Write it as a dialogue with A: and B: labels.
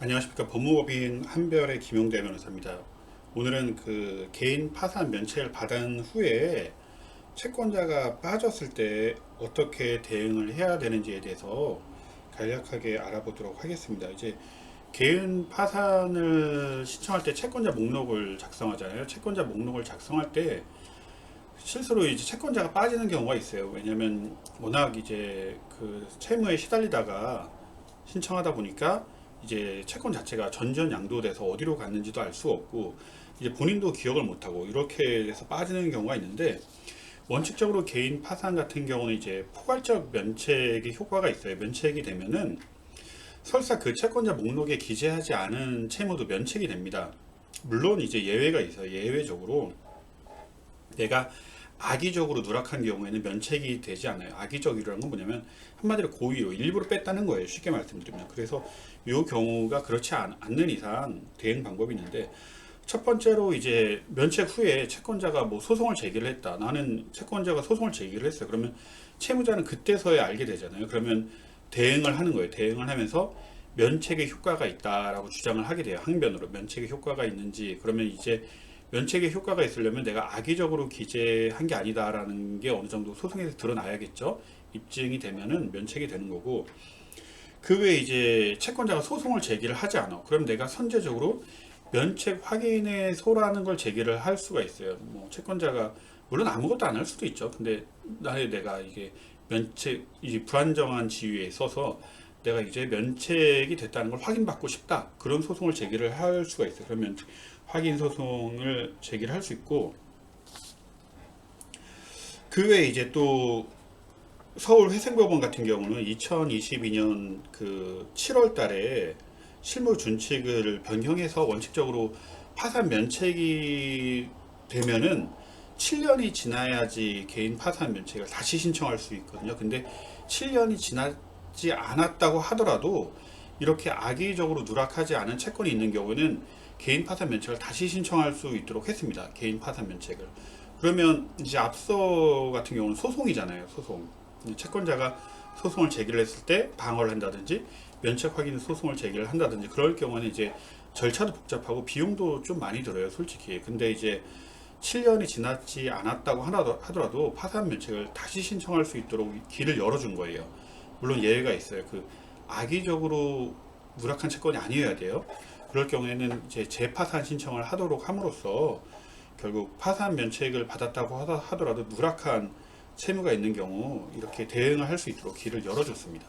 A: 안녕하십니까. 법무법인 한별의 김용대 변호사입니다. 오늘은 그 개인 파산 면책을 받은 후에 채권자가 빠졌을 때 어떻게 대응을 해야 되는지에 대해서 간략하게 알아보도록 하겠습니다. 이제 개인 파산을 신청할 때 채권자 목록을 작성하잖아요. 채권자 목록을 작성할 때 실수로 이제 채권자가 빠지는 경우가 있어요. 왜냐면 워낙 이제 그 채무에 시달리다가 신청하다 보니까 이제 채권 자체가 전전양도돼서 어디로 갔는지도 알 수 없고 이제 본인도 기억을 못하고 이렇게 해서 빠지는 경우가 있는데, 원칙적으로 개인 파산 같은 경우는 이제 포괄적 면책의 효과가 있어요. 면책이 되면은 설사 그 채권자 목록에 기재하지 않은 채무도 면책이 됩니다. 물론 이제 예외가 있어요. 예외적으로 내가 악의적으로 누락한 경우에는 면책이 되지 않아요. 악의적이라는 건 뭐냐면 한마디로 고의로 일부러 뺐다는 거예요. 쉽게 말씀드리면. 그래서 이 경우가 그렇지 않는 이상 대응 방법이 있는데, 첫 번째로 이제 면책 후에 채권자가 뭐 소송을 제기를 했다. 나는 채권자가 소송을 제기를 했어요. 그러면 채무자는 그때서야 알게 되잖아요. 그러면 대응을 하는 거예요. 대응을 하면서 면책의 효과가 있다라고 주장을 하게 돼요. 항변으로 면책의 효과가 있는지. 그러면 이제 면책의 효과가 있으려면 내가 악의적으로 기재한 게 아니다라는 게 어느 정도 소송에서 드러나야겠죠. 입증이 되면은 면책이 되는 거고, 그 외에 이제 채권자가 소송을 제기를 하지 않아. 그럼 내가 선제적으로 면책 확인의 소라는 걸 제기를 할 수가 있어요. 뭐 채권자가 물론 아무것도 안 할 수도 있죠. 근데 내가 이게 면책 이 불안정한 지위에 있어서 내가 이제 면책이 됐다는 걸 확인받고 싶다. 그런 소송을 제기를 할 수가 있어요. 그러면 확인 소송을 제기를 할 수 있고, 그 외에 이제 또 서울회생법원 같은 경우는 2022년 그 7월 달에 실무 준칙을 변경해서 원칙적으로 파산 면책이 되면은 7년이 지나야지 개인 파산 면책을 다시 신청할 수 있거든요. 근데 7년이 지나지 않았다고 하더라도 이렇게 악의적으로 누락하지 않은 채권이 있는 경우는 개인 파산 면책을 다시 신청할 수 있도록 했습니다. 개인 파산 면책을. 그러면 이제 앞서 같은 경우는 소송이잖아요. 소송. 채권자가 소송을 제기를 했을 때 방어를 한다든지 면책 확인 소송을 제기를 한다든지 그럴 경우는 이제 절차도 복잡하고 비용도 좀 많이 들어요, 솔직히. 근데 이제 7년이 지나지 않았다고 하더라도 파산 면책을 다시 신청할 수 있도록 길을 열어준 거예요. 물론 예외가 있어요. 그 악의적으로 누락한 채권이 아니어야 돼요. 그럴 경우에는 이제 재파산 신청을 하도록 함으로써 결국 파산 면책을 받았다고 하더라도 누락한 채무가 있는 경우 이렇게 대응을 할 수 있도록 길을 열어줬습니다.